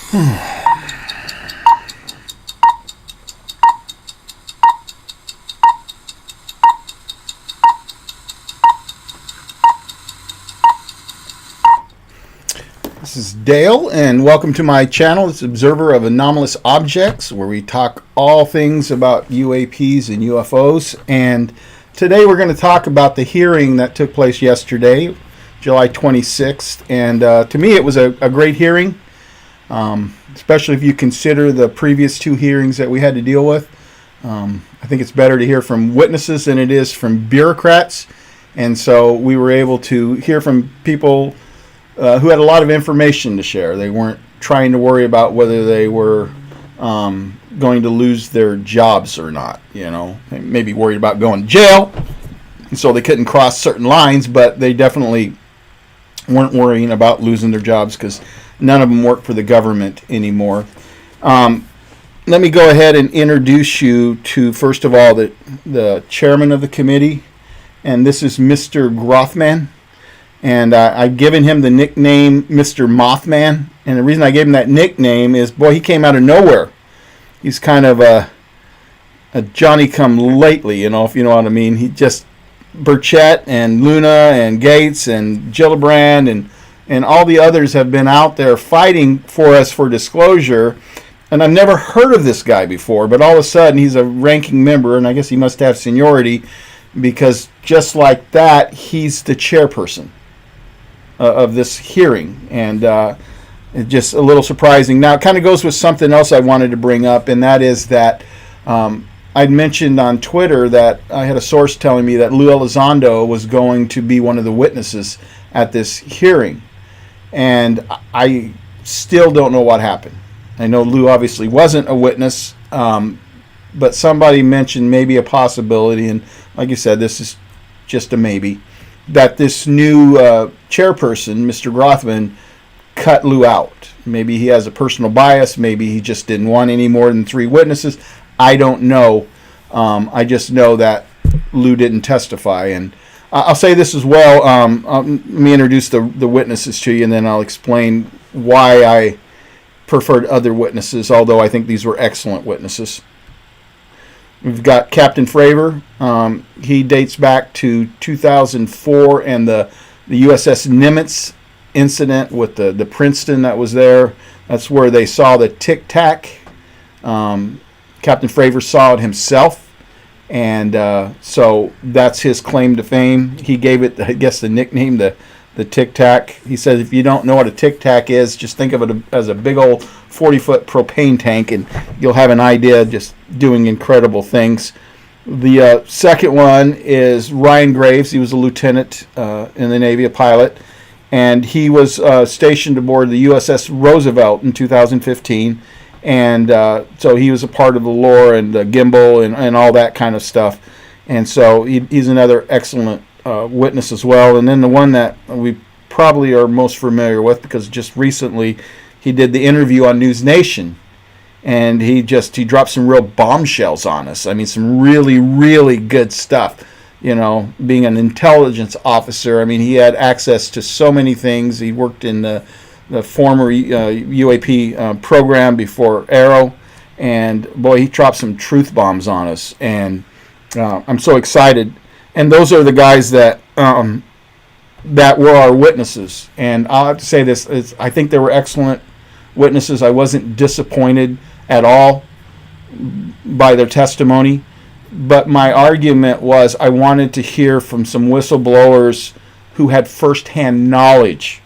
This is Dale, and welcome to my channel. It's Observer of Anomalous Objects, where we talk all things about UAPs and UFOs. And today we're going to talk about the hearing that took place yesterday, July 26th. And to me, it was a great hearing, especially if you consider the previous two hearings that we had to deal with. I think it's better to hear from witnesses than it is from bureaucrats. And so we were able to hear from people who had a lot of information to share. They weren't trying to worry about whether they were going to lose their jobs or not. You know, they may be worried about going to jail, and so they couldn't cross certain lines, but they definitely weren't worrying about losing their jobs because none of them work for the government anymore. Let me go ahead and introduce you to, first of all, the chairman of the committee, and this is Mr. Grothman. And I've given him the nickname Mr. Mothman. And the reason I gave him that nickname is, boy, he came out of nowhere. He's kind of a Johnny-come-lately, you know, if you know what I mean. He just, Burchett and Luna and Gates and Gillibrand and all the others have been out there fighting for us for disclosure. And I've never heard of this guy before, but all of a sudden he's a ranking member, and I guess he must have seniority, because just like that, he's the chairperson of this hearing, and it's just a little surprising. Now, it kind of goes with something else I wanted to bring up, and that is that I'd mentioned on Twitter that I had a source telling me that Lou Elizondo was going to be one of the witnesses at this hearing, and I still don't know what happened. I know Lou obviously wasn't a witness, but somebody mentioned maybe a possibility, and like you said, this is just a maybe, that this new chairperson, Mr. Grothman, cut Lou out. Maybe he has a personal bias. Maybe he just didn't want any more than 3 witnesses. I don't know. I just know that Lou didn't testify. And I'll say this as well. Let me introduce the witnesses to you, and then I'll explain why I preferred other witnesses, although I think these were excellent witnesses. We've got Captain Fravor. He dates back to 2004 and the USS Nimitz incident with the Princeton that was there. That's where they saw the Tic Tac. Captain Fravor saw it himself, and so that's his claim to fame. He gave it, I guess, the nickname the Tic Tac. He says if you don't know what a Tic Tac is, just think of it as a big old 40-foot propane tank, and you'll have an idea, just doing incredible things. The second one is Ryan Graves. He was a lieutenant in the Navy, a pilot, and he was stationed aboard the USS Roosevelt in 2015, and so he was a part of the lore and the gimbal and all that kind of stuff, and so he's another excellent witness as well. And then the one that we probably are most familiar with, because just recently he did the interview on News Nation, and he dropped some real bombshells on us. I mean, some really, really good stuff. You know, being an intelligence officer, I mean, he had access to so many things. He worked in the former UAP program before Arrow, and boy, he dropped some truth bombs on us, and I'm so excited. And those are the guys that were our witnesses. And I'll have to say this, I think they were excellent witnesses. I wasn't disappointed at all by their testimony. But my argument was I wanted to hear from some whistleblowers who had firsthand knowledge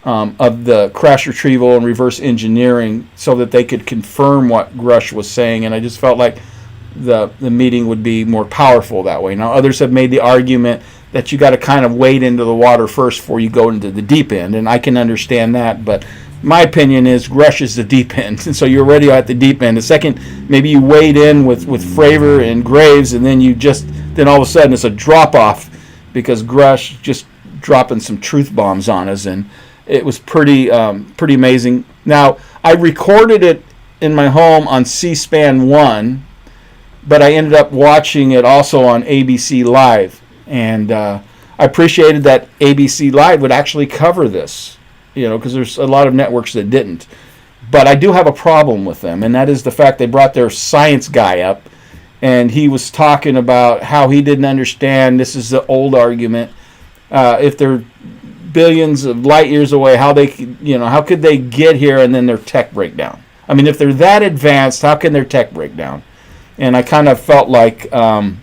of the crash retrieval and reverse engineering, so that they could confirm what Grush was saying. And I just felt like the meeting would be more powerful that way. Now, others have made the argument that you got to kind of wade into the water first before you go into the deep end, and I can understand that, but my opinion is Grush is the deep end, and so you're already at the deep end. The second, maybe you wade in with Fravor and Graves, and then then all of a sudden it's a drop-off, because Grush just dropping some truth bombs on us, and it was pretty amazing. Now, I recorded it in my home on C-SPAN 1, but I ended up watching it also on ABC Live, and I appreciated that ABC Live would actually cover this, you know, because there's a lot of networks that didn't. But I do have a problem with them, and that is the fact they brought their science guy up, and he was talking about how he didn't understand. This is the old argument. If they're billions of light years away, how could they get here and then their tech break down? I mean, if they're that advanced, how can their tech break down? And I kind of felt like actually,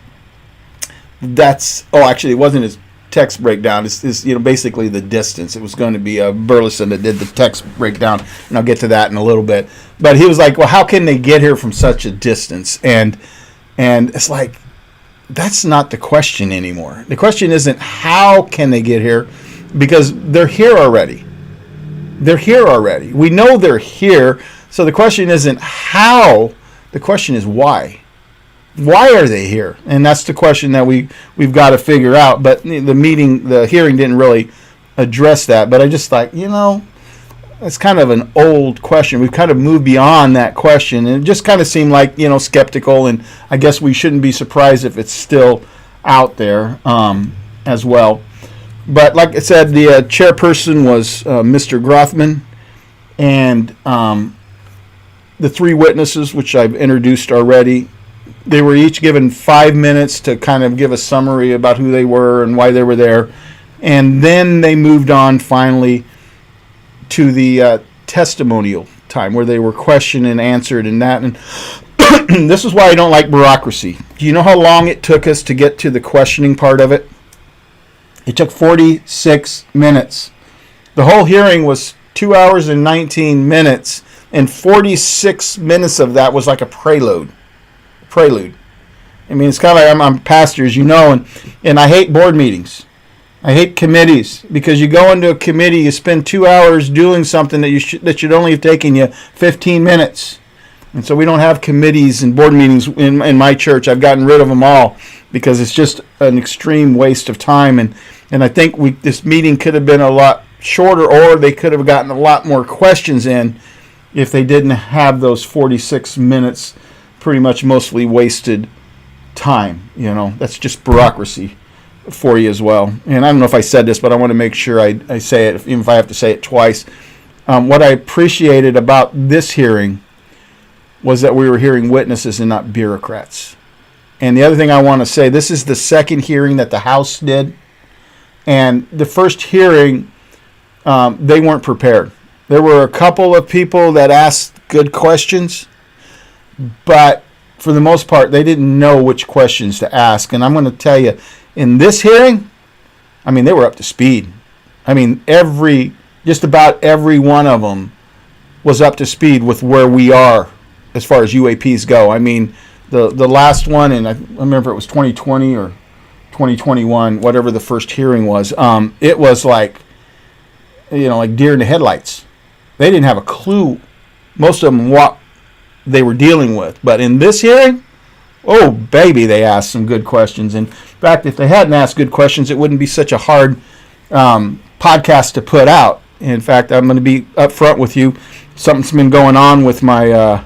it wasn't his text breakdown. It's basically the distance. It was going to be Burleson that did the text breakdown, and I'll get to that in a little bit. But he was like, well, how can they get here from such a distance? And it's like, that's not the question anymore. The question isn't how can they get here, because they're here already. They're here already. We know they're here. So the question isn't how. The question is why. Why are they here? And that's the question that we've got to figure out. But the hearing didn't really address that. But I just thought, it's kind of an old question. We've kind of moved beyond that question. And it just kind of seemed like, skeptical. And I guess we shouldn't be surprised if it's still out there as well. But like I said, the chairperson was Mr. Grothman. And the three witnesses, which I've introduced already, they were each given 5 minutes to kind of give a summary about who they were and why they were there. And then they moved on finally to the testimonial time where they were questioned and answered and that. And this is why I don't like bureaucracy. Do you know how long it took us to get to the questioning part of it? It took 46 minutes. The whole hearing was 2 hours and 19 minutes, and 46 minutes of that was like a prelude. I mean, it's kind of like I'm pastor, as you know, and I hate board meetings. I hate committees, because you go into a committee, you spend 2 hours doing something that should only have taken you 15 minutes. And so we don't have committees and board meetings in my church. I've gotten rid of them all because it's just an extreme waste of time. And I think this meeting could have been a lot shorter, or they could have gotten a lot more questions in if they didn't have those 46 minutes pretty much mostly wasted time. That's just bureaucracy for you as well. And I don't know if I said this, but I want to make sure I say it, even if I have to say it twice. What I appreciated about this hearing was that we were hearing witnesses and not bureaucrats. And the other thing I want to say, this is the second hearing that the House did. And the first hearing, they weren't prepared. There were a couple of people that asked good questions, but for the most part, they didn't know which questions to ask. And I'm going to tell you, in this hearing, they were up to speed. Just about every one of them was up to speed with where we are as far as UAPs go. The last one, and I remember it was 2020 or 2021, whatever the first hearing was, it was like deer in the headlights. They didn't have a clue, most of them, what they were dealing with. But in this hearing, oh, baby, they asked some good questions. In fact, if they hadn't asked good questions, it wouldn't be such a hard podcast to put out. In fact, I'm going to be upfront with you. Something's been going on with my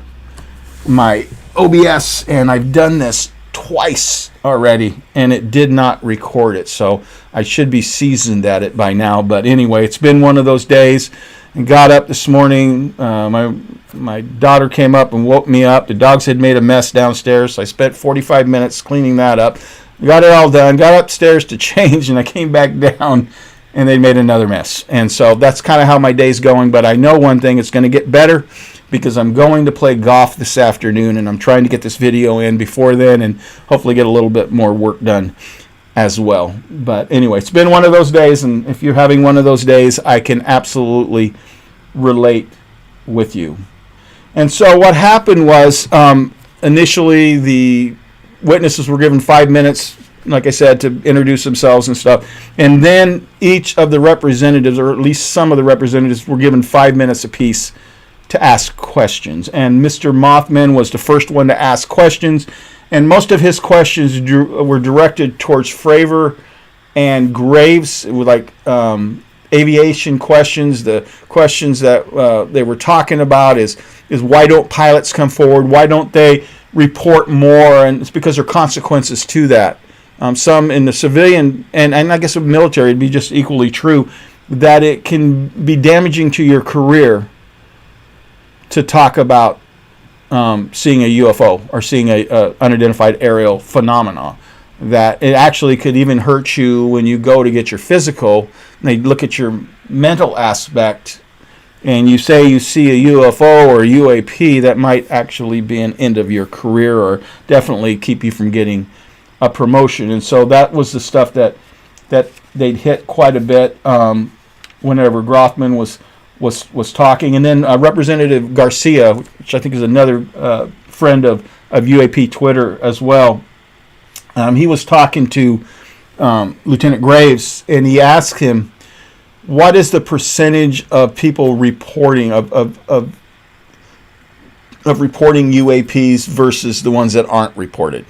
my OBS, and I've done this twice already, and it did not record it. So I should be seasoned at it by now. But anyway, it's been one of those days. And got up this morning. My daughter came up and woke me up. The dogs had made a mess downstairs, so I spent 45 minutes cleaning that up. Got it all done. Got upstairs to change, and I came back down, and they made another mess. And so that's kind of how my day's going. But I know one thing: it's going to get better, because I'm going to play golf this afternoon, and I'm trying to get this video in before then, and hopefully get a little bit more work done as well. But anyway, it's been one of those days, and if you're having one of those days, I can absolutely relate with you. And so what happened was, initially the witnesses were given 5 minutes, like I said, to introduce themselves and stuff. And then each of the representatives, or at least some of the representatives, were given 5 minutes apiece to ask questions. And Mr. Mothman was the first one to ask questions. And most of his questions were directed towards Fravor and Graves. It was like aviation questions. The questions that they were talking about is why don't pilots come forward? Why don't they report more? And it's because there are consequences to that. Some in the civilian, and I guess in the military, it'd be just equally true, that it can be damaging to your career to talk about seeing a UFO or seeing a unidentified aerial phenomena. That it actually could even hurt you when you go to get your physical. They look at your mental aspect, and you say you see a UFO or a UAP, that might actually be an end of your career, or definitely keep you from getting a promotion. And so that was the stuff that they'd hit quite a bit whenever Grothman was talking. And then Representative Garcia, which I think is another friend of UAP Twitter as well, he was talking to Lieutenant Graves, and he asked him, what is the percentage of people reporting of reporting UAPs versus the ones that aren't reported?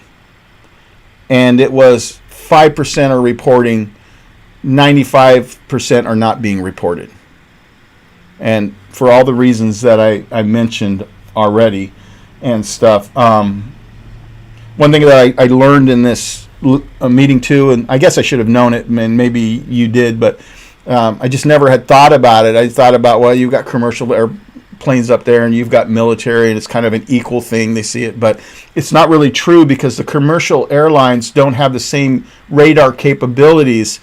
And it was 5% are reporting, 95% are not being reported. And for all the reasons that I mentioned already and stuff. One thing that I learned in this meeting too, and I guess I should have known it, and maybe you did, but I just never had thought about it. I thought about, well, you've got commercial airplanes up there and you've got military, and it's kind of an equal thing. They see it, but it's not really true, because the commercial airlines don't have the same radar capabilities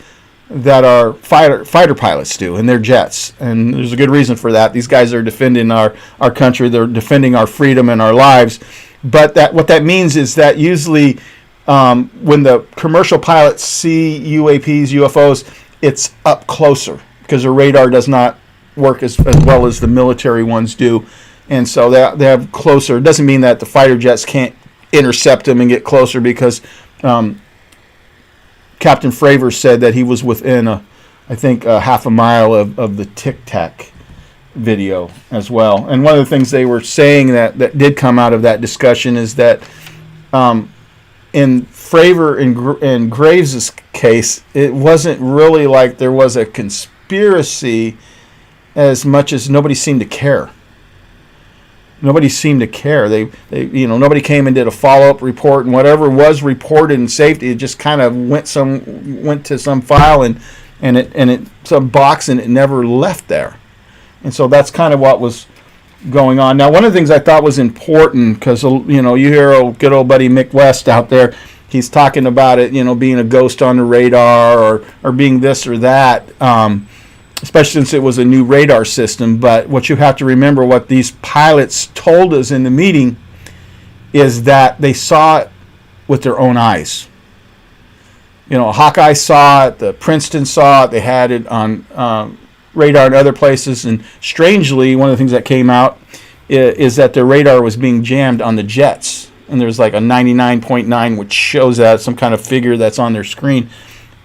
that our fighter pilots do in their jets. And there's a good reason for that. These guys are defending our country. They're defending our freedom and our lives. But what that means is that usually when the commercial pilots see UAPs, UFOs, it's up closer, because their radar does not work as well as the military ones do. And so they have closer. It doesn't mean that the fighter jets can't intercept them and get closer, because Captain Fravor said that he was within, I think, half a mile of the Tic Tac video as well. And one of the things they were saying that did come out of that discussion is that in Fravor and Graves' case, it wasn't really like there was a conspiracy as much as nobody seemed to care. Nobody seemed to care. They nobody came and did a follow-up report, and whatever was reported in safety, it just kind of went to some file and it some box, and it never left there. And so that's kind of what was going on. Now, one of the things I thought was important, because you hear good old buddy Mick West out there, he's talking about it, being a ghost on the radar or being this or that. Especially since it was a new radar system. But what you have to remember, what these pilots told us in the meeting, is that they saw it with their own eyes. Hawkeye saw it, the Princeton saw it, they had it on radar in other places, and strangely, one of the things that came out is that the radar was being jammed on the jets. And there's like a 99.9, which shows that, some kind of figure that's on their screen.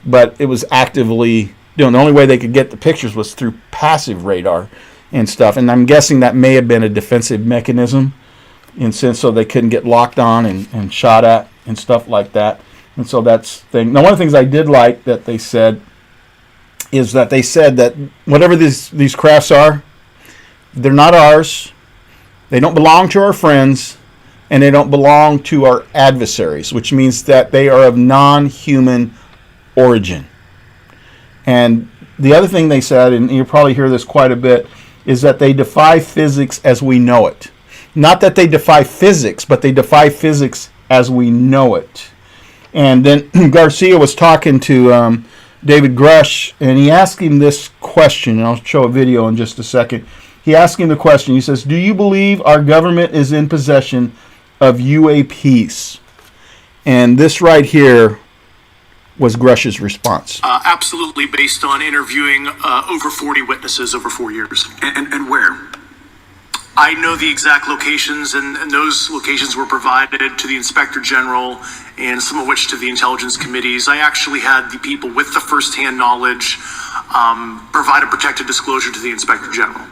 But it was actively... the only way they could get the pictures was through passive radar and stuff. And I'm guessing that may have been a defensive mechanism, in sense so they couldn't get locked on and shot at and stuff like that. And so that's the thing. Now, one of the things I did like that they said is that they said that whatever these crafts are, they're not ours. They don't belong to our friends, and they don't belong to our adversaries, which means that they are of non-human origin. And the other thing they said, and you'll probably hear this quite a bit, is that they defy physics as we know it. Not that they defy physics, but they defy physics as we know it. And then Garcia was talking to David Grush, and he asked him this question, and I'll show a video in just a second. He asked him the question. He says, do you believe our government is in possession of UAPs? And this right here was Grush's response. Absolutely, based on interviewing over 40 witnesses over 4 years. And where? I know the exact locations, and those locations were provided to the Inspector General, and some of which to the intelligence committees. I actually had the people with the first-hand knowledge provide a protected disclosure to the Inspector General.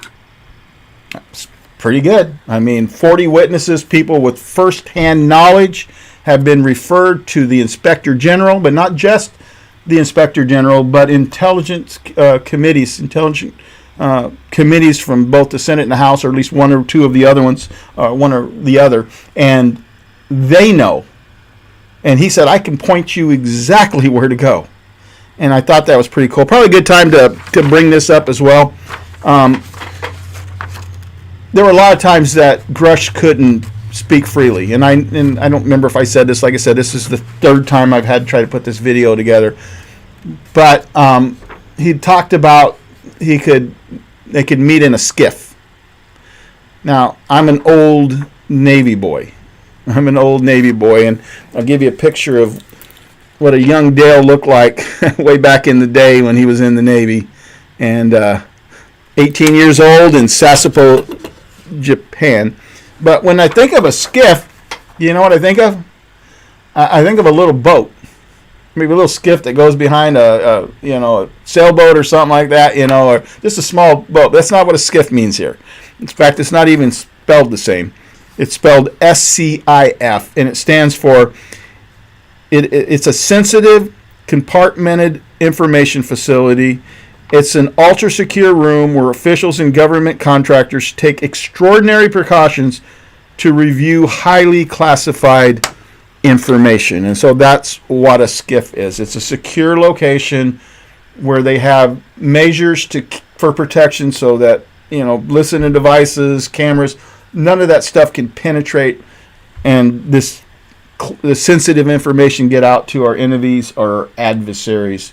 That's pretty good. 40 witnesses, people with first-hand knowledge, have been referred to the Inspector General, but not just the Inspector General, but intelligence committees from both the Senate and the House, or at least one or two of the other ones, one or the other, and they know. And he said, I can point you exactly where to go. And I thought that was pretty cool. Probably a good time to bring this up as well. there were a lot of times that Grush couldn't speak freely, and I don't remember if I said this. Like I said, this is the third time I've had to try to put this video together. But he talked about they could meet in a skiff. Now, I'm an old Navy boy. And I'll give you a picture of what a young Dale looked like way back in the day when he was in the Navy. And 18 years old in Sasebo, Japan. But when I think of a skiff, you know what I think of? I think of a little boat. Maybe a little skiff that goes behind a sailboat or something like that, or just a small boat. That's not what a skiff means here. In fact, it's not even spelled the same. It's spelled SCIF, and it stands for, it's a sensitive, compartmented information facility. It's an ultra-secure room where officials and government contractors take extraordinary precautions to review highly classified information. And so that's what a skiff is. It's a secure location where they have measures for protection so that, listening devices, cameras, none of that stuff can penetrate and the sensitive information get out to our enemies or adversaries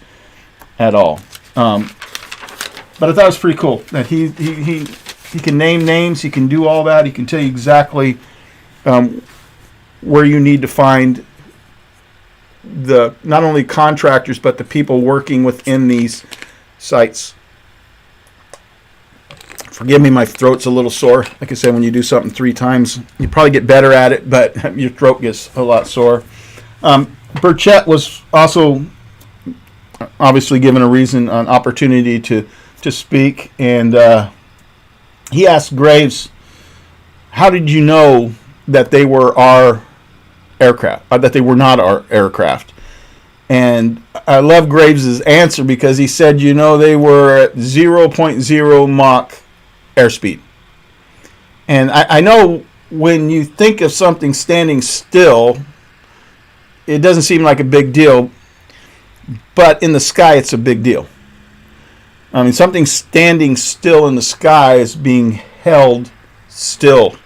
at all. But I thought it was pretty cool that he can name names, he can do all that, he can tell you exactly where you need to find the not only contractors but the people working within these sites. Forgive me, my throat's a little sore. Like I said, when you do something 3 times, you probably get better at it, but your throat gets a lot sore. Burchett was also obviously given an opportunity to speak, and he asked Graves, how did you know that they were our aircraft, that they were not our aircraft? And I love Graves' answer because he said, they were at 0.0 Mach airspeed. And I know when you think of something standing still, it doesn't seem like a big deal, but in the sky it's a big deal. I mean, something standing still in the sky is being held still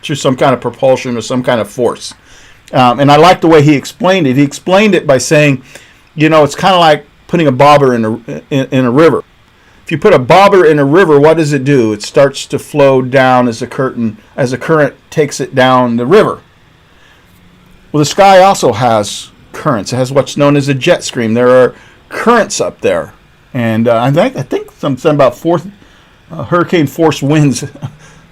through some kind of propulsion or some kind of force. And I like the way he explained it. He explained it by saying, it's kind of like putting a bobber in a river. If you put a bobber in a river, what does it do? It starts to flow down as the current takes it down the river. Well, the sky also has currents. It has what's known as a jet stream. There are currents up there. And I think something about hurricane force winds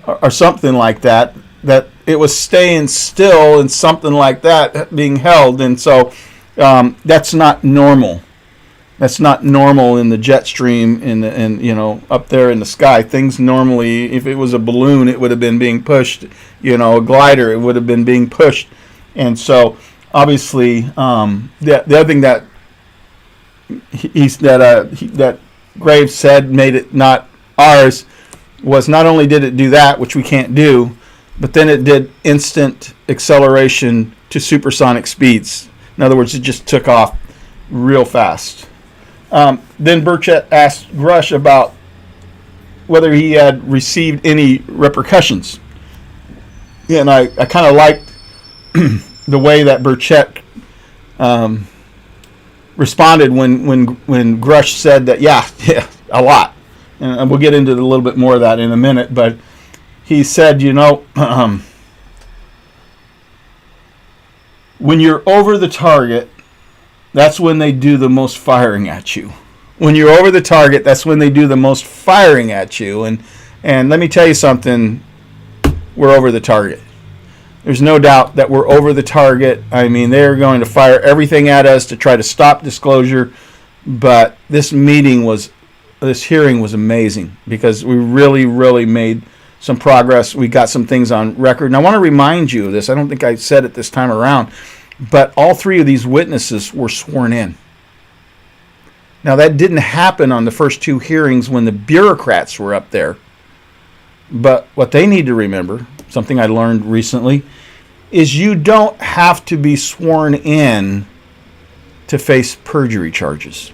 or something like that, that it was staying still and something like that being held. And so that's not normal. That's not normal in the jet stream up there in the sky. Things normally, if it was a balloon, it would have been being pushed. A glider, it would have been being pushed. And so obviously the other thing that that Graves said made it not ours was not only did it do that, which we can't do, but then it did instant acceleration to supersonic speeds. In other words, it just took off real fast. Then Burchett asked Grush about whether he had received any repercussions. And I kind of liked the way that Burchett responded when Grush said that, yeah, a lot. And we'll get into a little bit more of that in a minute. But he said, when you're over the target, that's when they do the most firing at you. When you're over the target, that's when they do the most firing at you. And let me tell you something, we're over the target. There's no doubt that we're over the target. I mean, they're going to fire everything at us to try to stop disclosure. But this hearing was amazing because we really, really made some progress. We got some things on record. And I want to remind you of this. I don't think I said it this time around. But all 3 of these witnesses were sworn in. Now, that didn't happen on the first 2 hearings when the bureaucrats were up there. But what they need to remember, something I learned recently, is you don't have to be sworn in to face perjury charges,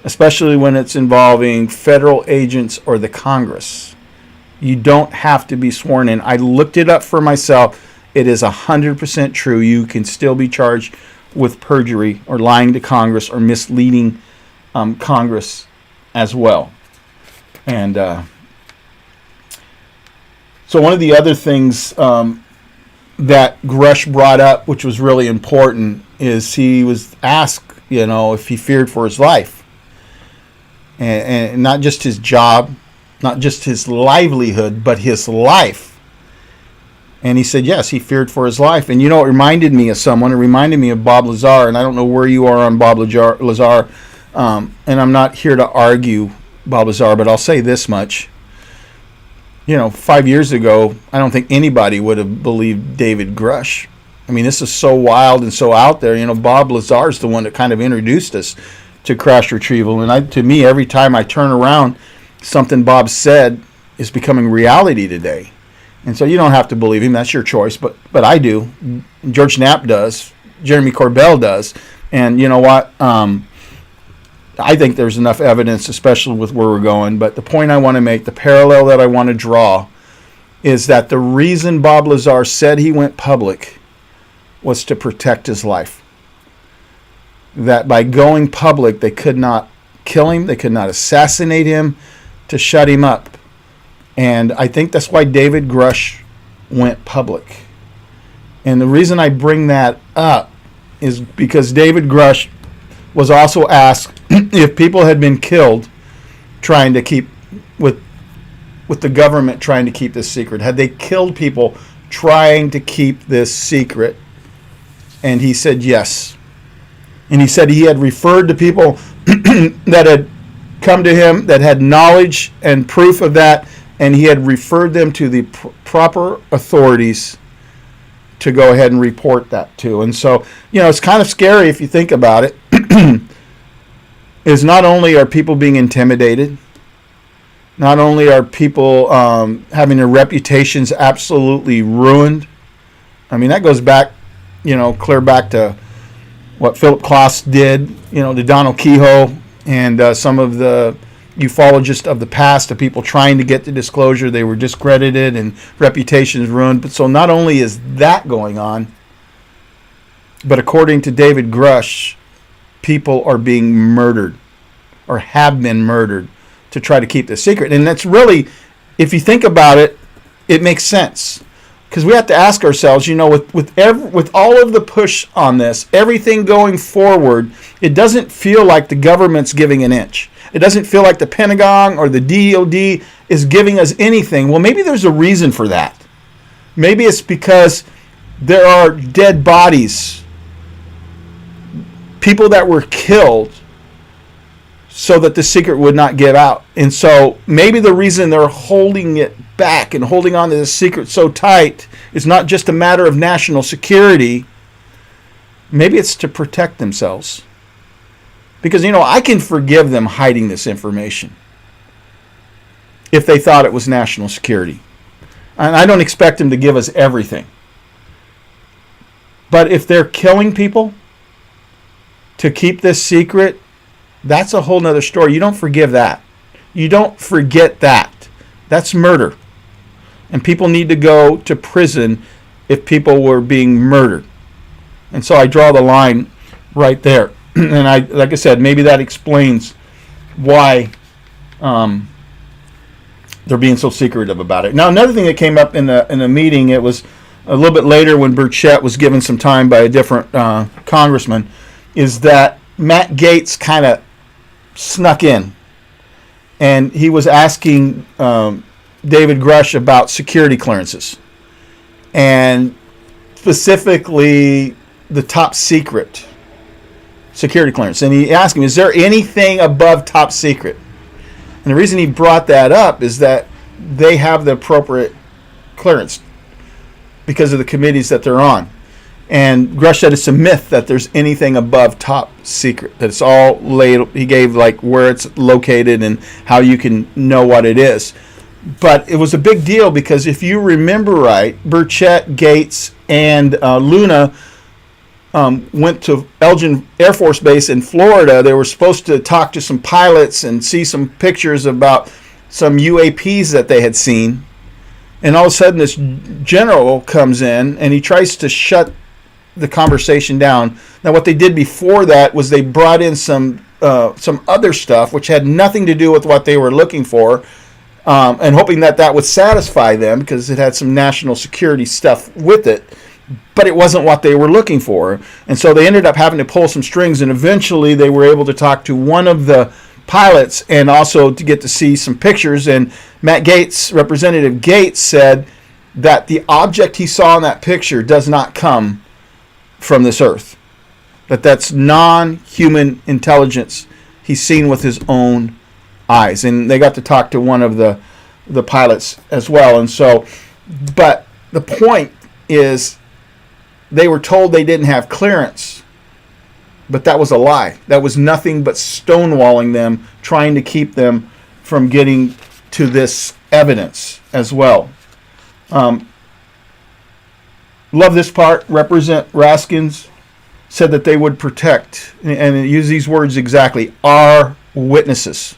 especially when it's involving federal agents or the Congress. You don't have to be sworn in. I looked it up for myself. It is 100% true. You can still be charged with perjury or lying to Congress or misleading Congress as well. And so one of the other things that Grush brought up, which was really important, is he was asked, if he feared for his life. And not just his job, not just his livelihood, but his life. And he said, yes, he feared for his life. And it reminded me of someone. It reminded me of Bob Lazar. And I don't know where you are on Bob Lazar. And I'm not here to argue Bob Lazar, but I'll say this much. 5 years ago, I don't think anybody would have believed David Grush. I mean, this is so wild and so out there. Bob Lazar is the one that kind of introduced us to crash retrieval. And to me, every time I turn around, something Bob said is becoming reality today. And so you don't have to believe him. That's your choice. But I do. George Knapp does. Jeremy Corbell does. And you know what? I think there's enough evidence, especially with where we're going. But the point I want to make, the parallel that I want to draw, is that the reason Bob Lazar said he went public was to protect his life. That by going public, they could not kill him. They could not assassinate him, to shut him up. And I think that's why David Grush went public. And the reason I bring that up is because David Grush was also asked if people had been killed trying to keep, with the government trying to keep this secret. Had they killed people trying to keep this secret? And he said yes. And he said he had referred to people that had come to him that had knowledge and proof of that, and he had referred them to the proper authorities to go ahead and report that to. And so, it's kind of scary if you think about it. Is not only are people being intimidated, not only are people having their reputations absolutely ruined. I mean, that goes back, clear back to what Philip Klaus did, to Donald Kehoe and some of the ufologists of the past, of people trying to get the disclosure. They were discredited and reputations ruined. But so not only is that going on, but according to David Grush, people are being murdered or have been murdered to try to keep this secret. And that's really, if you think about it, it makes sense. Because we have to ask ourselves, with all of the push on this, everything going forward, it doesn't feel like the government's giving an inch. It doesn't feel like the Pentagon or the DOD is giving us anything. Well, maybe there's a reason for that. Maybe it's because there are dead bodies, people that were killed, so that the secret would not get out. And so maybe the reason they're holding it back and holding on to the secret so tight is not just a matter of national security. Maybe it's to protect themselves. Because, I can forgive them hiding this information if they thought it was national security. And I don't expect them to give us everything. But if they're killing people to keep this secret, that's a whole nother story. You don't forgive that. You don't forget that. That's murder. And people need to go to prison if people were being murdered. And so I draw the line right there. And like I said, maybe that explains why they're being so secretive about it. Now, another thing that came up in the meeting, it was a little bit later when Burchett was given some time by a different congressman, is that Matt Gaetz kind of snuck in. And he was asking David Grush about security clearances. And specifically the top secret security clearance. And he asked him, is there anything above top secret? And the reason he brought that up is that they have the appropriate clearance because of the committees that they're on. And Grush said it's a myth that there's anything above top secret. That it's all laid. He gave like where it's located and how you can know what it is. But it was a big deal because if you remember right, Burchett, Gaetz, and Luna went to Elgin Air Force Base in Florida. They were supposed to talk to some pilots and see some pictures about some UAPs that they had seen. And all of a sudden, this general comes in and he tries to shut the conversation down. Now, what they did before that was they brought in some other stuff which had nothing to do with what they were looking for, and hoping that would satisfy them because it had some national security stuff with it. But it wasn't what they were looking for. And so they ended up having to pull some strings, and eventually they were able to talk to one of the pilots and also to get to see some pictures. And Matt Gaetz, Representative Gaetz, said that the object he saw in that picture does not come from this earth. That's non-human intelligence he's seen with his own eyes. And they got to talk to one of the pilots as well. And so, but the point is, they were told they didn't have clearance, but that was a lie. That was nothing but stonewalling them, trying to keep them from getting to this evidence as well. Love this part. Representative Raskins said that they would protect, and use these words exactly, our witnesses.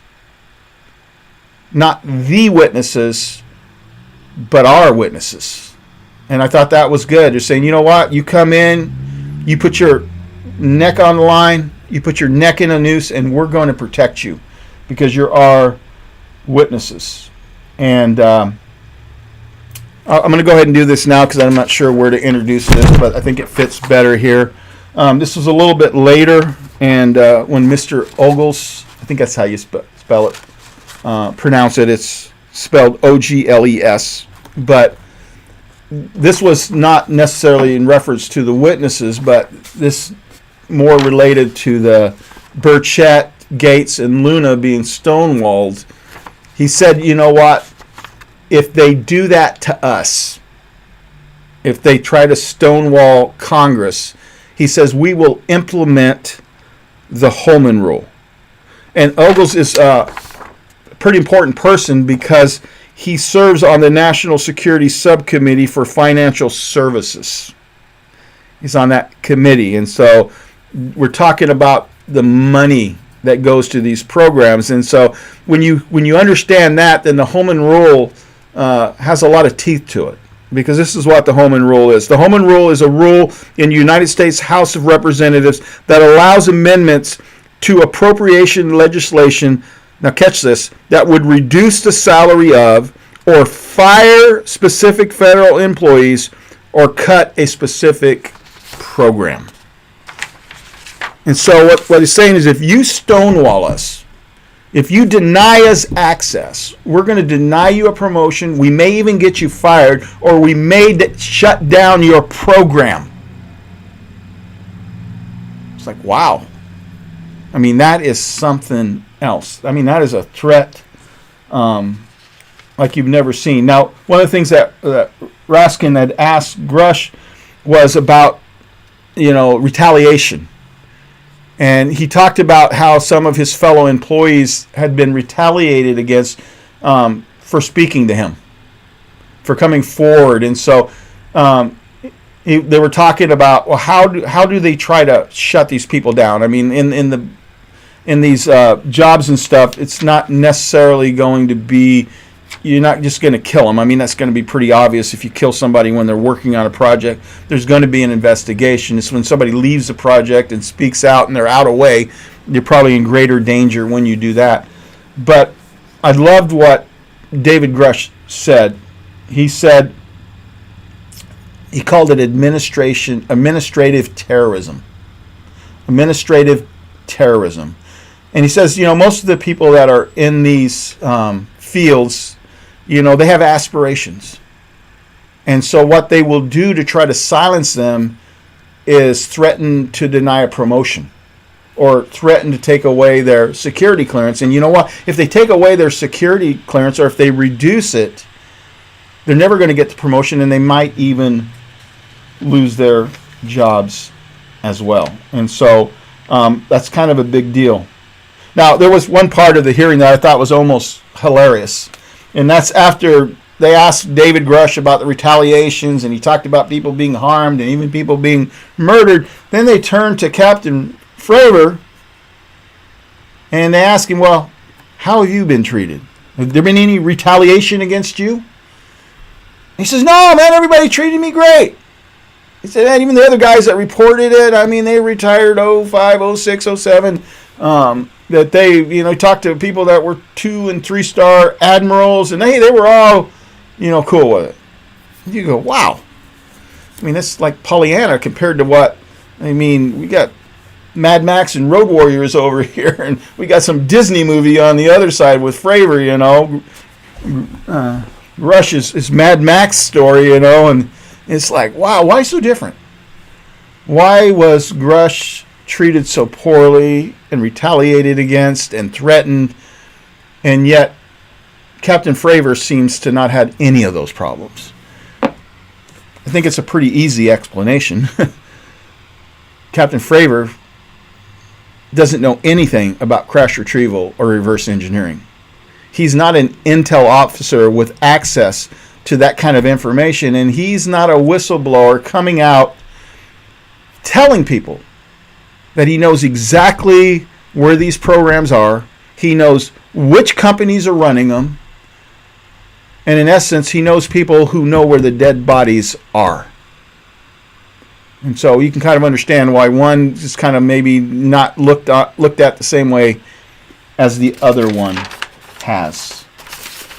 Not the witnesses, but our witnesses. And I thought that was good. They're saying, you know what? You come in, you put your neck on the line, you put your neck in a noose, and we're going to protect you because you're our witnesses. And I'm going to go ahead and do this now because I'm not sure where to introduce this, but I think it fits better here. This was a little bit later, and when Mr. Ogles, I think that's how you spell it, pronounce it, it's spelled Ogles, but this was not necessarily in reference to the witnesses, but this more related to the Burchett, Gaetz, and Luna being stonewalled. He said, you know what? If they do that to us, if they try to stonewall Congress, he says we will implement the Holman Rule. And Ogles is a pretty important person because he serves on the National Security Subcommittee for Financial Services. He's on that committee. And so we're talking about the money that goes to these programs. And so when you understand that, then the Holman Rule has a lot of teeth to it. Because this is what the Holman Rule is. The Holman Rule is a rule in the United States House of Representatives that allows amendments to appropriation legislation, now catch this, that would reduce the salary of or fire specific federal employees or cut a specific program. And so what he's saying is if you stonewall us, if you deny us access, we're going to deny you a promotion, we may even get you fired, or we may shut down your program. It's like, wow. I mean, that is something else. I mean, that is a threat like you've never seen. Now, one of the things that Raskin had asked Grush was about, retaliation. And he talked about how some of his fellow employees had been retaliated against for speaking to him, for coming forward. And so they were talking about, well, how do they try to shut these people down? I mean, in these jobs and stuff, it's not necessarily going to be, you're not just going to kill them. I mean, that's going to be pretty obvious if you kill somebody when they're working on a project. There's going to be an investigation. It's when somebody leaves the project and speaks out and they're out of way, you're probably in greater danger when you do that. But I loved what David Grush said. He said, he called it administrative terrorism. Administrative terrorism. And he says, most of the people that are in these fields, they have aspirations. And so what they will do to try to silence them is threaten to deny a promotion or threaten to take away their security clearance. And you know what? If they take away their security clearance or if they reduce it, they're never going to get the promotion and they might even lose their jobs as well. And so that's kind of a big deal. Now, there was one part of the hearing that I thought was almost hilarious. And that's after they asked David Grush about the retaliations, and he talked about people being harmed and even people being murdered. Then they turned to Captain Fravor, and they asked him, well, how have you been treated? Have there been any retaliation against you? He says, no, man, everybody treated me great. He said, and even the other guys that reported it, I mean, they retired 05, 06, 07. That they, talked to people that were 2 and 3 star admirals, and they were all, cool with it. You go, wow. I mean, that's like Pollyanna compared to what, we got Mad Max and Road Warriors over here, and we got some Disney movie on the other side with Fravor, Rush is Mad Max story, and it's like, wow, why so different? Why was Grush treated so poorly and retaliated against and threatened, and yet Captain Fravor seems to not have any of those problems? I think it's a pretty easy explanation. Captain Fravor doesn't know anything about crash retrieval or reverse engineering. He's not an intel officer with access to that kind of information, and he's not a whistleblower coming out telling people that he knows exactly where these programs are. He knows which companies are running them. And in essence, he knows people who know where the dead bodies are. And so you can kind of understand why one is kind of maybe not looked at the same way as the other one has.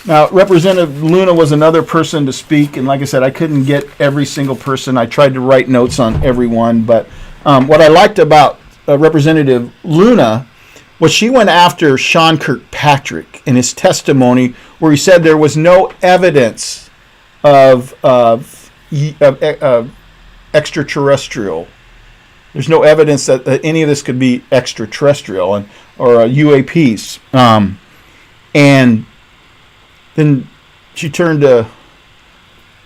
Now, Representative Luna was another person to speak, and like I said, I couldn't get every single person. I tried to write notes on everyone, but what I liked about Representative Luna was she went after Sean Kirkpatrick in his testimony, where he said there was no evidence of extraterrestrial. There's no evidence that any of this could be extraterrestrial or UAPs. And then she turned to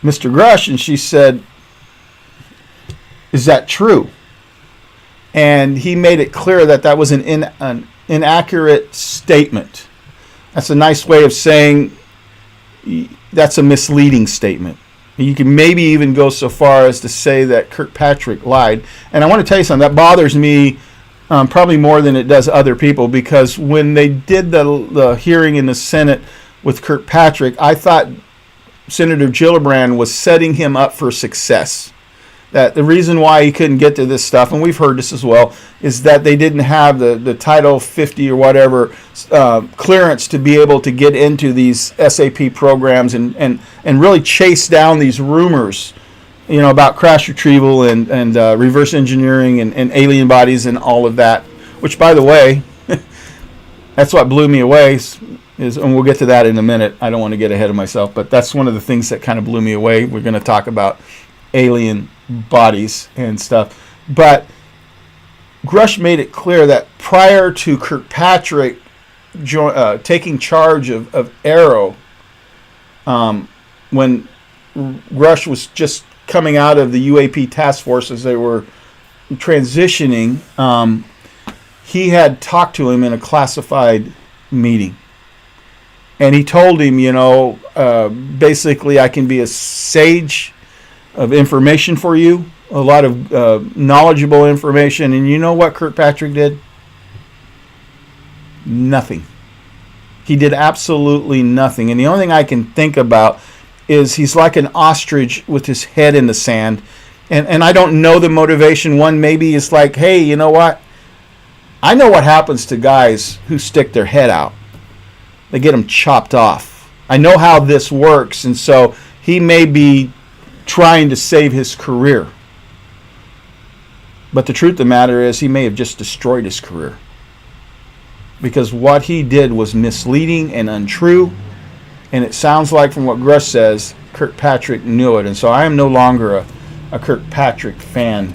Mr. Grush and she said, "Is that true?" And he made it clear that that was an inaccurate statement. That's a nice way of saying that's a misleading statement. You can maybe even go so far as to say that Kirkpatrick lied. And I want to tell you something that bothers me probably more than it does other people, because when they did the hearing in the Senate with Kirkpatrick, I thought Senator Gillibrand was setting him up for success. That the reason why he couldn't get to this stuff, and we've heard this as well, is that they didn't have the Title 50 or whatever clearance to be able to get into these SAP programs and really chase down these rumors, about crash retrieval and reverse engineering and alien bodies and all of that. Which, by the way, that's what blew me away. And we'll get to that in a minute. I don't want to get ahead of myself, but that's one of the things that kind of blew me away. We're going to talk about alien bodies and stuff. But Grush made it clear that prior to Kirkpatrick taking charge of Arrow, when Grush was just coming out of the UAP task force as they were transitioning, he had talked to him in a classified meeting. And he told him, basically, I can be a sage of information for you, a lot of knowledgeable information. And you know what Kirkpatrick did? Nothing. He did absolutely nothing. And the only thing I can think about is he's like an ostrich with his head in the sand. And I don't know the motivation. One maybe is like, hey, you know what? I know what happens to guys who stick their head out. They get them chopped off. I know how this works. And so he may be trying to save his career. But the truth of the matter is he may have just destroyed his career. Because what he did was misleading and untrue. And it sounds like, from what Grush says, Kirkpatrick knew it. And so I am no longer a Kirkpatrick fan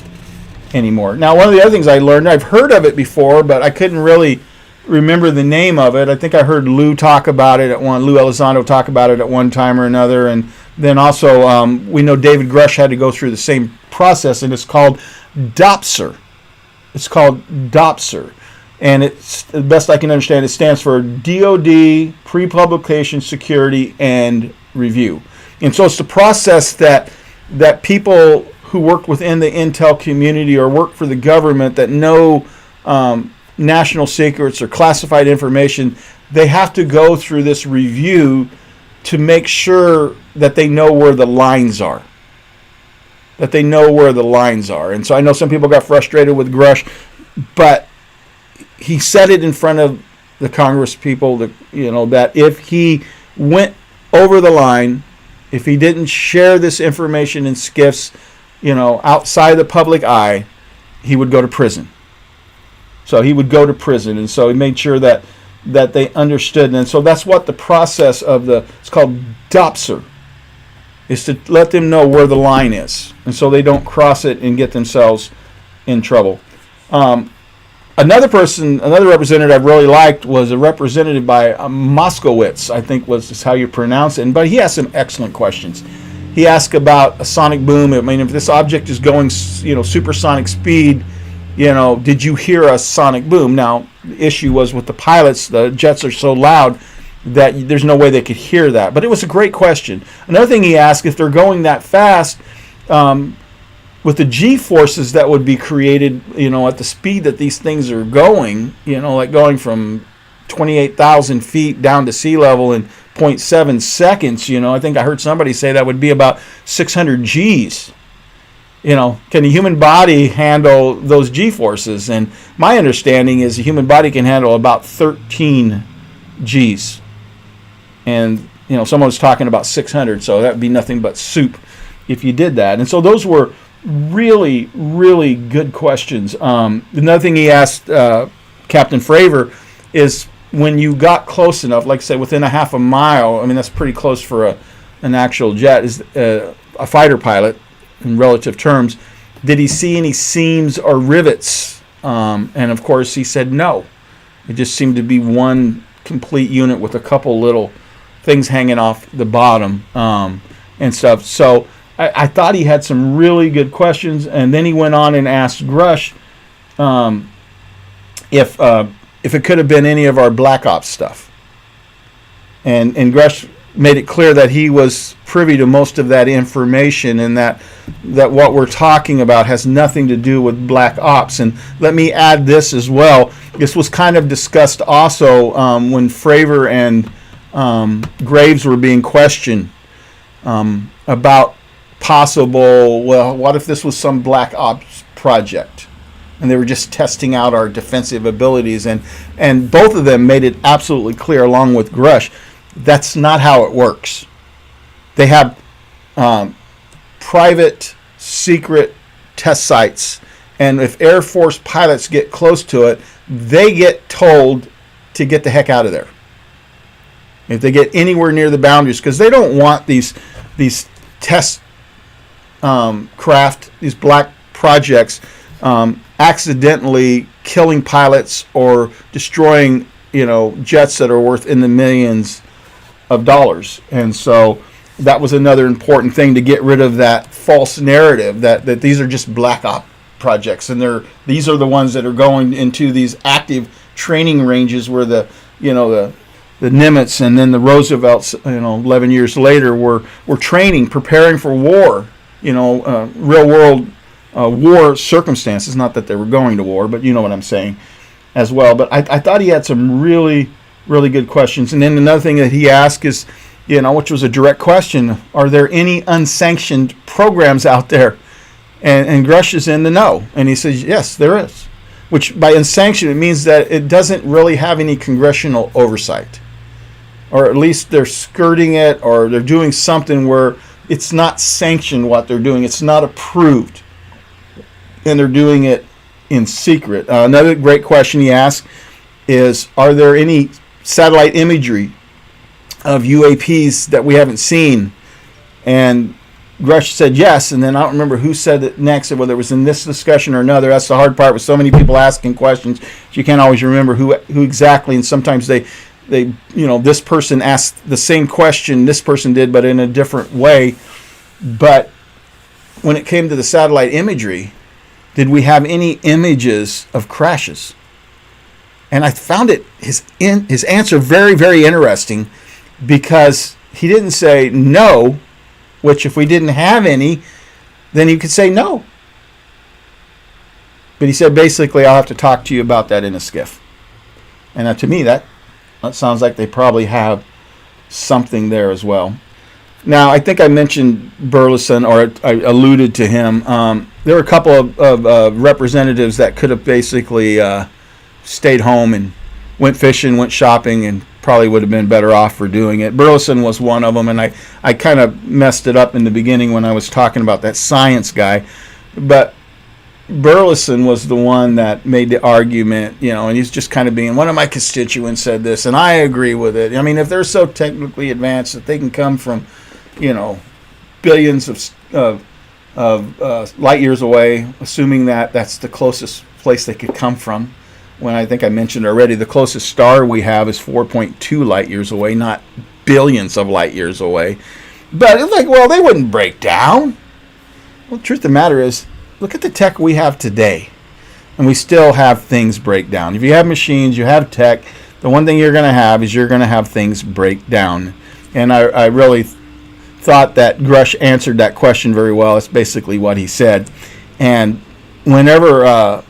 anymore. Now, one of the other things I learned, I've heard of it before, but I couldn't really remember the name of it. I think I heard Lou Elizondo talk about it at one time or another. And then also, we know David Grush had to go through the same process, and it's called DOPSR. It's called DOPSR. And it's, the best I can understand, it stands for DOD Pre-Publication Security and Review. And so it's the process that people who work within the intel community or work for the government that know national secrets or classified information, they have to go through this review to make sure that they know where the lines are. That they know where the lines are. And so I know some people got frustrated with Grush, but he said it in front of the Congress people that, that if he went over the line, if he didn't share this information in skiffs, outside the public eye, he would go to prison. So he would go to prison. And so he made sure that they understood. And so that's what the process of it's called DOPSR, is to let them know where the line is. And so they don't cross it and get themselves in trouble. Another representative I really liked was a representative by Moskowitz, I think is how you pronounce it. But he asked some excellent questions. He asked about a sonic boom. I mean, if this object is going, supersonic speed, did you hear a sonic boom? Now, the issue was with the pilots, the jets are so loud that there's no way they could hear that. But it was a great question. Another thing he asked, if they're going that fast, with the G-forces that would be created, at the speed that these things are going, like going from 28,000 feet down to sea level in 0.7 seconds, I think I heard somebody say that would be about 600 Gs. Can the human body handle those G-forces? And my understanding is the human body can handle about 13 Gs. And, someone was talking about 600, so that would be nothing but soup if you did that. And so those were really, really good questions. Another thing he asked Captain Fravor is when you got close enough, like I said, within a half a mile, I mean, that's pretty close for an actual jet, is a fighter pilot in relative terms, did he see any seams or rivets? And of course he said no. It just seemed to be one complete unit with a couple little things hanging off the bottom and stuff. So I thought he had some really good questions, and then he went on and asked Grush if it could have been any of our Black Ops stuff. And Grush made it clear that he was privy to most of that information, and that what we're talking about has nothing to do with Black Ops. And let me add this as well. This was kind of discussed also when Fravor and Graves were being questioned about possible, what if this was some Black Ops project and they were just testing out our defensive abilities, and both of them made it absolutely clear, along with Grush, that's not how it works. They have private, secret test sites, and if Air Force pilots get close to it, they get told to get the heck out of there. If they get anywhere near the boundaries, because they don't want these test craft, these black projects, accidentally killing pilots or destroying, jets that are worth in the millions of dollars. And so that was another important thing, to get rid of that false narrative that these are just black op projects, and these are the ones that are going into these active training ranges where the Nimitz and then the Roosevelts, 11 years later, were training, preparing for war, real world war circumstances. Not that they were going to war, but you know what I'm saying as well. But I thought he had some really, really good questions. And then another thing that he asked is, which was a direct question, are there any unsanctioned programs out there? And Grush is in the no. And he says, yes, there is. Which by unsanctioned, it means that it doesn't really have any congressional oversight. Or at least they're skirting it, or they're doing something where it's not sanctioned what they're doing. It's not approved. And they're doing it in secret. Another great question he asked is, are there any satellite imagery of UAPs that we haven't seen? And Grush said yes, and then I don't remember who said it next, whether it was in this discussion or another. That's the hard part with so many people asking questions. You can't always remember who exactly, and sometimes they this person asked the same question this person did, but in a different way. But when it came to the satellite imagery, did we have any images of crashes? And I found his answer very, very interesting, because he didn't say no, which if we didn't have any, then you could say no. But he said, basically, I'll have to talk to you about that in a skiff. And to me, that sounds like they probably have something there as well. Now, I think I mentioned Burleson, or I alluded to him. There were a couple of representatives that could have basically stayed home and went fishing, went shopping, and probably would have been better off for doing it. Burleson was one of them, and I kind of messed it up in the beginning when I was talking about that science guy. But Burleson was the one that made the argument, and he's just kind of being, one of my constituents said this, and I agree with it. I mean, if they're so technically advanced that they can come from, billions of light years away, assuming that that's the closest place they could come from, when I think I mentioned already, the closest star we have is 4.2 light years away, not billions of light years away. But it's like, well, they wouldn't break down. Well, the truth of the matter is, look at the tech we have today, and we still have things break down. If you have machines, you have tech, the one thing you're going to have is you're going to have things break down. And I really thought that Grush answered that question very well. That's basically what he said. And whenever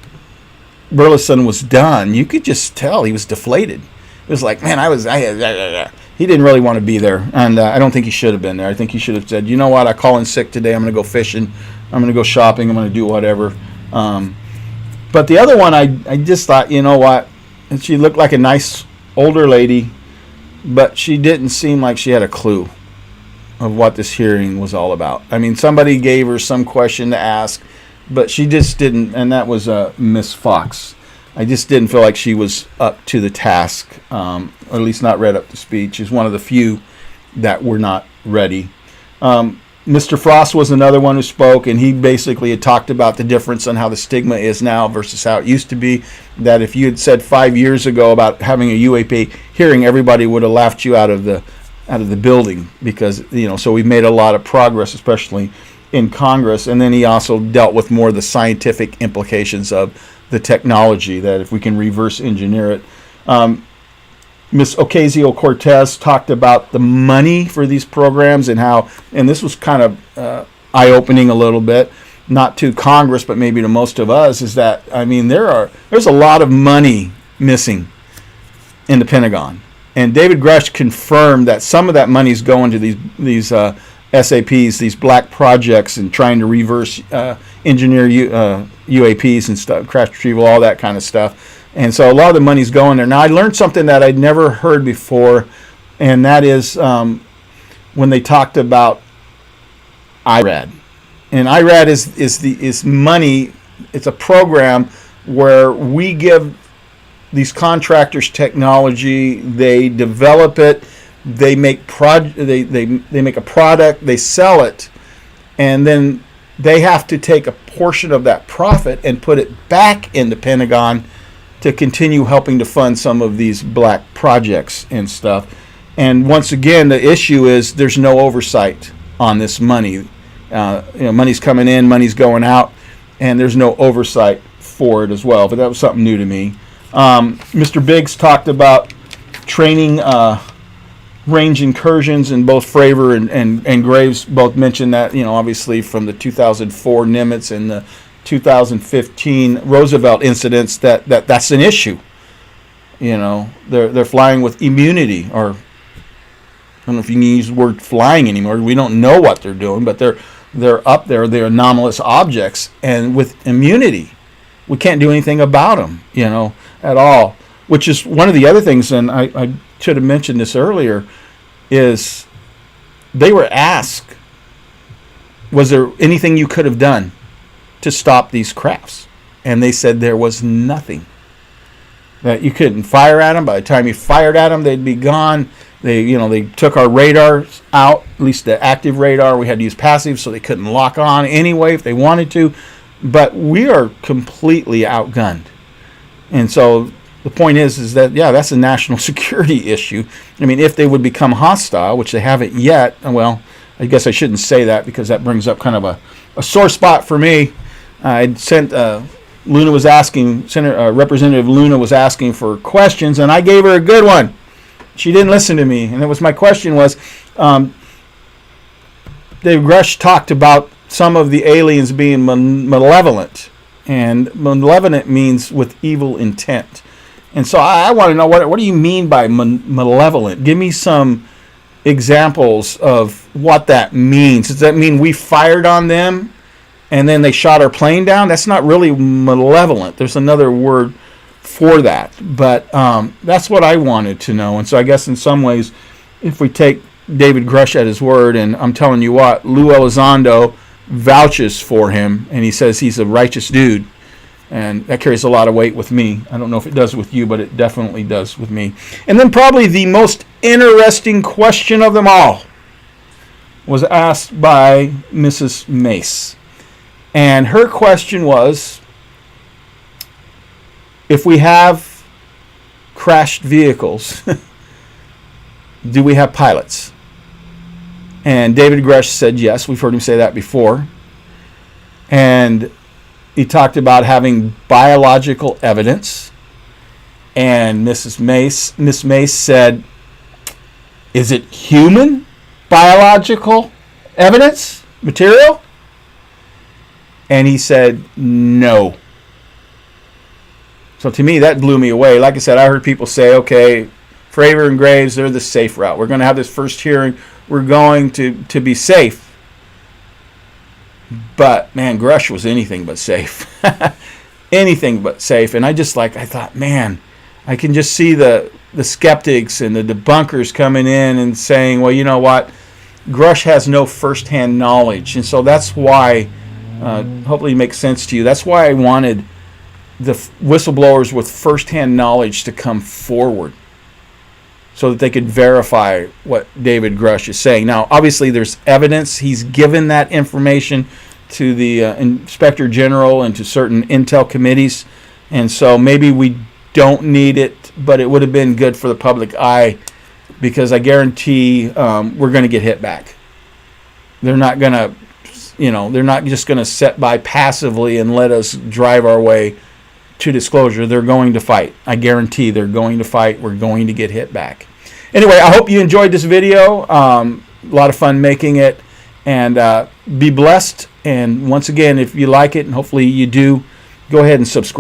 Burleson was done, you could just tell he was deflated. It was like, man, he didn't really want to be there, and I don't think he should have been there. I think he should have said, you know what, I call in sick today, I'm going to go fishing, I'm going to go shopping, I'm going to do whatever. But the other one, I just thought, you know what, and she looked like a nice older lady, but she didn't seem like she had a clue of what this hearing was all about. I mean, somebody gave her some question to ask, but she just didn't, and that was Miss Fox. I just didn't feel like she was up to the task, or at least not read up to speed. She's one of the few that were not ready. Mr. Frost was another one who spoke, and he basically had talked about the difference on how the stigma is now versus how it used to be. That if you had said 5 years ago about having a UAP hearing, everybody would have laughed you out of the building, because so we've made a lot of progress, especially in Congress. And then he also dealt with more of the scientific implications of the technology, that if we can reverse engineer it. Ms. Ocasio-Cortez talked about the money for these programs and how, and this was kind of eye-opening a little bit, not to Congress, but maybe to most of us, is that, I mean, there's a lot of money missing in the Pentagon. And David Grush confirmed that some of that money is going to these SAPs, these black projects, and trying to reverse engineer UAPs and stuff, crash retrieval, all that kind of stuff. And so a lot of the money's going there. Now, I learned something that I'd never heard before, and that is when they talked about IRAD. And IRAD is money. It's a program where we give these contractors technology, they develop it, they make they make a product, they sell it, and then they have to take a portion of that profit and put it back in the Pentagon to continue helping to fund some of these black projects and stuff. And once again, the issue is there's no oversight on this money. Money's coming in, money's going out, and there's no oversight for it as well. But that was something new to me. Mr. Biggs talked about training range incursions, and both Fravor and Graves both mentioned that, obviously from the 2004 Nimitz and the 2015 Roosevelt incidents, that's an issue. They're flying with immunity, or I don't know if you can use the word flying anymore. We don't know what they're doing, but they're up there, they're anomalous objects, and with immunity. We can't do anything about them, at all. Which is one of the other things, and I should have mentioned this earlier, is they were asked, was there anything you could have done to stop these crafts? And they said there was nothing. That you couldn't fire at them. By the time you fired at them, they'd be gone. They took our radars out, at least the active radar. We had to use passive, so they couldn't lock on anyway if they wanted to. But we are completely outgunned. And so the point is that, that's a national security issue. I mean, if they would become hostile, which they haven't yet, well, I guess I shouldn't say that, because that brings up kind of a sore spot for me. I'd sent, Luna was asking, Representative Luna was asking for questions, and I gave her a good one. She didn't listen to me. And my question was, Dave Grush talked about some of the aliens being malevolent, and malevolent means with evil intent. And so I want to know, what do you mean by malevolent? Give me some examples of what that means. Does that mean we fired on them and then they shot our plane down? That's not really malevolent. There's another word for that. But that's what I wanted to know. And so I guess in some ways, if we take David Grush at his word, and I'm telling you what, Lou Elizondo vouches for him, and he says he's a righteous dude. And that carries a lot of weight with me. I don't know if it does with you, but it definitely does with me. And then probably the most interesting question of them all was asked by Mrs. Mace. And her question was, if we have crashed vehicles, do we have pilots? And David Grush said yes. We've heard him say that before. And he talked about having biological evidence. And Miss Mace said, is it human biological evidence, material? And he said, no. So to me, that blew me away. Like I said, I heard people say, okay, Fravor and Graves, they're the safe route. We're going to have this first hearing. We're going to be safe. But, man, Grush was anything but safe. Anything but safe. And I thought, man, I can just see the skeptics and the debunkers coming in and saying, well, you know what? Grush has no firsthand knowledge. And so that's why, hopefully it makes sense to you, that's why I wanted the whistleblowers with firsthand knowledge to come forward so that they could verify what David Grush is saying. Now, obviously, there's evidence. He's given that information to the Inspector General and to certain intel committees. And so maybe we don't need it, but it would have been good for the public eye, because I guarantee we're going to get hit back. They're not going to, they're not just going to sit by passively and let us drive our way to disclosure. They're going to fight. I guarantee they're going to fight. We're going to get hit back. Anyway, I hope you enjoyed this video. A lot of fun making it. And be blessed. And once again, if you like it, and hopefully you do, go ahead and subscribe.